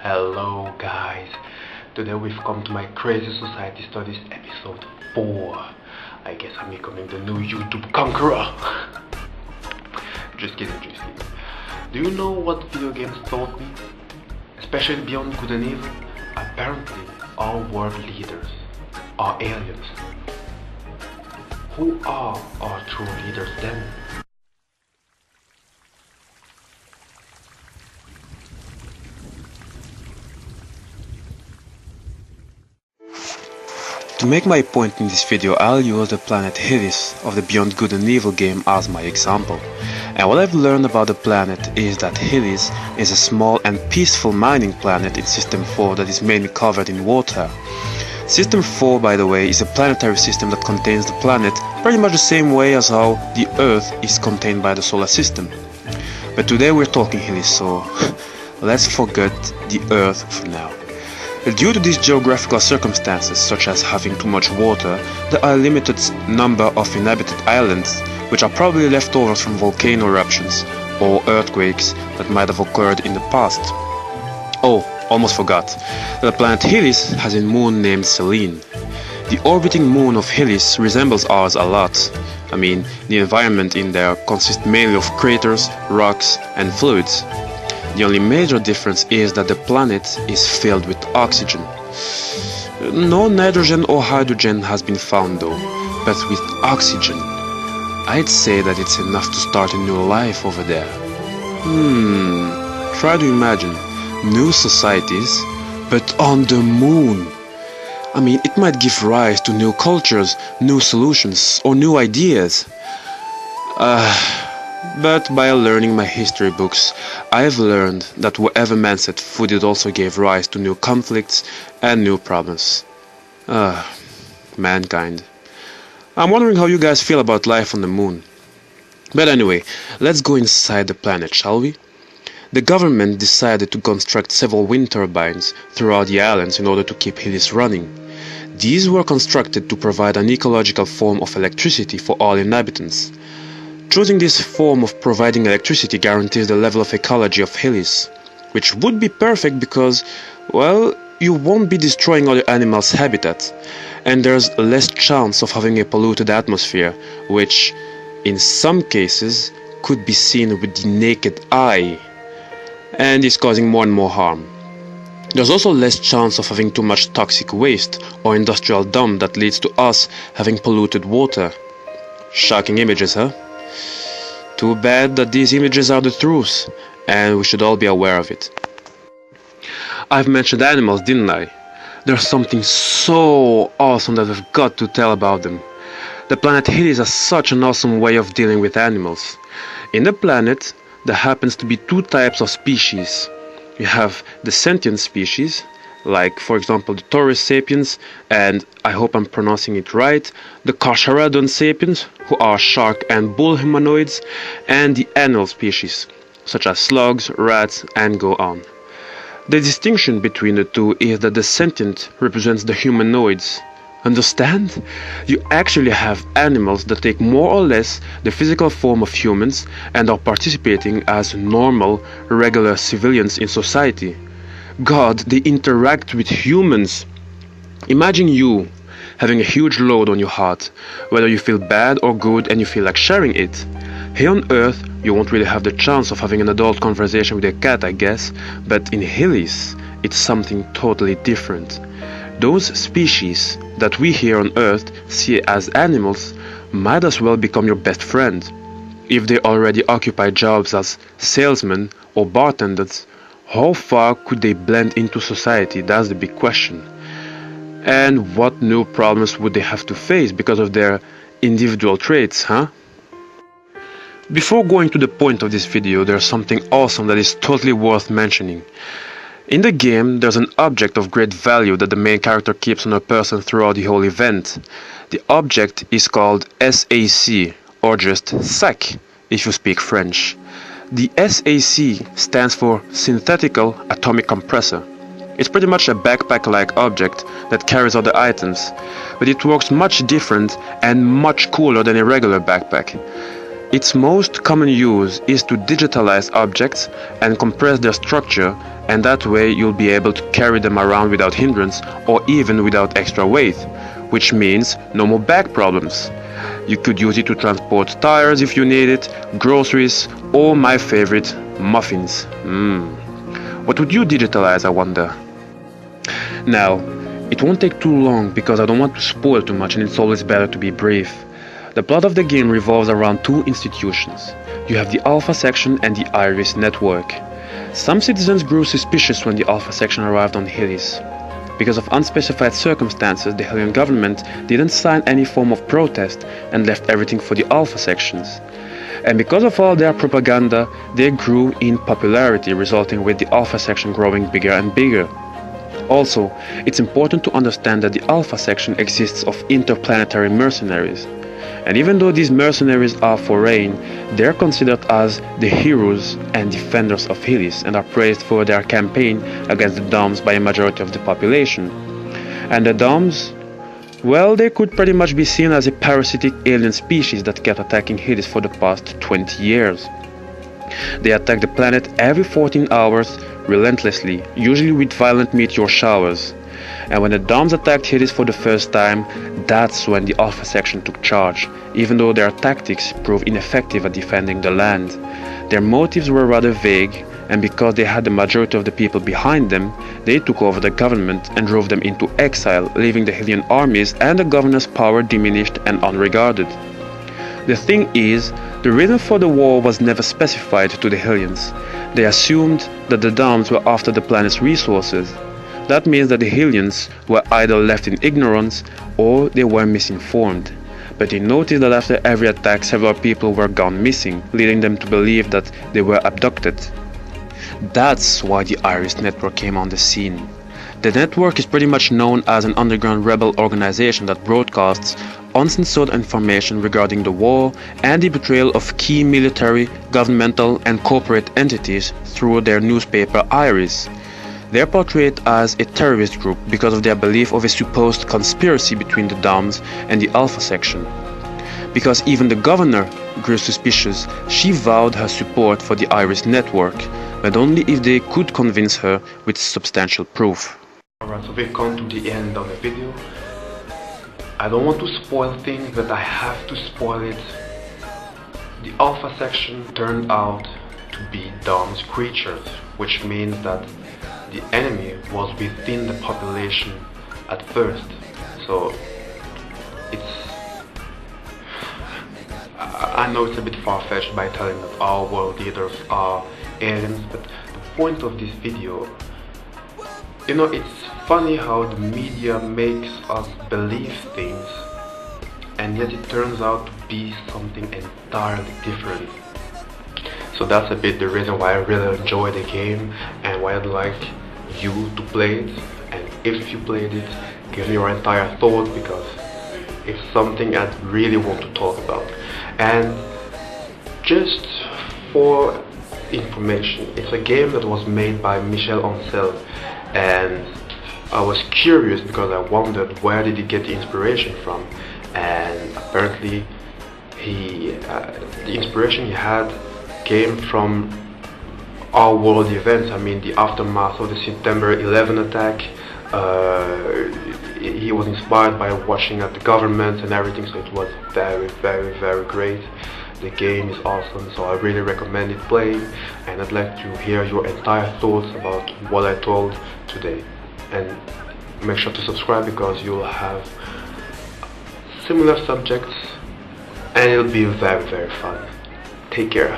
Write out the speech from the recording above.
Hello guys, today we've come to my Crazy Society Studies episode 4. I guess I'm becoming the new YouTube conqueror. Just kidding. Do you know what video games taught me? Especially Beyond Good and Evil? Apparently our world leaders are aliens. Who are our true leaders then? To make my point in this video, I'll use the planet Helios of the Beyond Good and Evil game as my example. And what I've learned about the planet is that Helios is a small and peaceful mining planet in System 4 that is mainly covered in water. System 4, by the way, is a planetary system that contains the planet pretty much the same way as how the Earth is contained by the solar system. But today we're talking Helios, so let's forget the Earth for now. Due to these geographical circumstances, such as having too much water, there are a limited number of inhabited islands, which are probably leftovers from volcano eruptions or earthquakes that might have occurred in the past. Oh, almost forgot. The planet Helios has a moon named Selene. The orbiting moon of Helios resembles ours a lot. I mean, the environment in there consists mainly of craters, rocks, and fluids. The only major difference is that the planet is filled with oxygen. No nitrogen or hydrogen has been found though, but with oxygen, I'd say that it's enough to start a new life over there. Try to imagine new societies, but on the moon. I mean, it might give rise to new cultures, new solutions, or new ideas. But by learning my history books, I have learned that wherever man set foot, it also gave rise to new conflicts and new problems. Mankind. I'm wondering how you guys feel about life on the moon. But anyway, let's go inside the planet, shall we? The government decided to construct several wind turbines throughout the islands in order to keep Helios running. These were constructed to provide an ecological form of electricity for all inhabitants. Choosing this form of providing electricity guarantees the level of ecology of Helios, which would be perfect because, well, you won't be destroying other animals' habitats, and there's less chance of having a polluted atmosphere, which, in some cases, could be seen with the naked eye, and is causing more and more harm. There's also less chance of having too much toxic waste or industrial dump that leads to us having polluted water. Shocking images, huh? Too bad that these images are the truth, and we should all be aware of it. I've mentioned animals, didn't I? There's something so awesome that I've got to tell about them. The planet Helios has such an awesome way of dealing with animals. In the planet, there happens to be two types of species. You have the sentient species, like for example the Taurus sapiens, and I hope I'm pronouncing it right, the Carcharodon sapiens, who are shark and bull humanoids, and the animal species, such as slugs, rats, and go on. The distinction between the two is that the sentient represents the humanoids. Understand? You actually have animals that take more or less the physical form of humans and are participating as normal, regular civilians in society. God, they interact with humans. Imagine you having a huge load on your heart, whether you feel bad or good and you feel like sharing it. Here on Earth, you won't really have the chance of having an adult conversation with a cat, I guess, but in Helios, it's something totally different. Those species that we here on Earth see as animals might as well become your best friend. If they already occupy jobs as salesmen or bartenders, how far could they blend into society? That's the big question. And what new problems would they have to face because of their individual traits, huh? Before going to the point of this video, there's something awesome that is totally worth mentioning. In the game, there's an object of great value that the main character keeps on a person throughout the whole event. The object is called SAC, or just SAC, if you speak French. The SAC stands for Synthetical Atomic Compressor. It's pretty much a backpack-like object that carries other items, but it works much different and much cooler than a regular backpack. Its most common use is to digitalize objects and compress their structure, and that way you'll be able to carry them around without hindrance or even without extra weight, which means no more back problems. You could use it to transport tires if you need it, groceries, or my favorite, muffins. What would you digitalize, I wonder? Now, it won't take too long because I don't want to spoil too much and it's always better to be brief. The plot of the game revolves around two institutions. You have the Alpha Section and the Iris Network. Some citizens grew suspicious when the Alpha Section arrived on Helios. Because of unspecified circumstances, the Hellion government didn't sign any form of protest and left everything for the Alpha Sections. And because of all their propaganda, they grew in popularity, resulting with the Alpha Section growing bigger and bigger. Also, it's important to understand that the Alpha Section exists of interplanetary mercenaries. And even though these mercenaries are foreign, they are considered as the heroes and defenders of Helios and are praised for their campaign against the Doms by a majority of the population. And the Doms, well, they could pretty much be seen as a parasitic alien species that kept attacking Helios for the past 20 years. They attack the planet every 14 hours relentlessly, usually with violent meteor showers. And when the Doms attacked Helios for the first time, that's when the Alpha Section took charge, even though their tactics proved ineffective at defending the land. Their motives were rather vague, and because they had the majority of the people behind them, they took over the government and drove them into exile, leaving the Hellion armies and the governor's power diminished and unregarded. The thing is, the reason for the war was never specified to the Hellions. They assumed that the Doms were after the planet's resources. That means that the Hellions were either left in ignorance or they were misinformed. But they noticed that after every attack several people were gone missing, leading them to believe that they were abducted. That's why the Iris Network came on the scene. The network is pretty much known as an underground rebel organization that broadcasts uncensored information regarding the war and the betrayal of key military, governmental and corporate entities through their newspaper Iris. They are portrayed as a terrorist group because of their belief of a supposed conspiracy between the Doms and the Alpha Section. Because even the governor grew suspicious, she vowed her support for the Iris Network, but only if they could convince her with substantial proof. Alright, so we've come to the end of the video. I don't want to spoil things, but I have to spoil it. The Alpha Section turned out to be Dom's creatures, which means that the enemy was within the population at first. So I know it's a bit far-fetched by telling that our world leaders are aliens, but the point of this video, it's funny how the media makes us believe things and yet it turns out to be something entirely different. So that's a bit the reason why I really enjoy the game and why I'd like you to play it. And if you played it, give me your entire thought, because it's something I really want to talk about. And just for information, it's a game that was made by Michel Ancel, and I was curious because I wondered where did he get the inspiration from, and apparently the inspiration he had came from our world events. I mean, the aftermath of the September 11 attack. He was inspired by watching at the government and everything, so it was very, very, very great. The game is awesome, so I really recommend it playing, and I'd like to hear your entire thoughts about what I told today. And make sure to subscribe because you'll have similar subjects and it'll be very, very fun. Take care.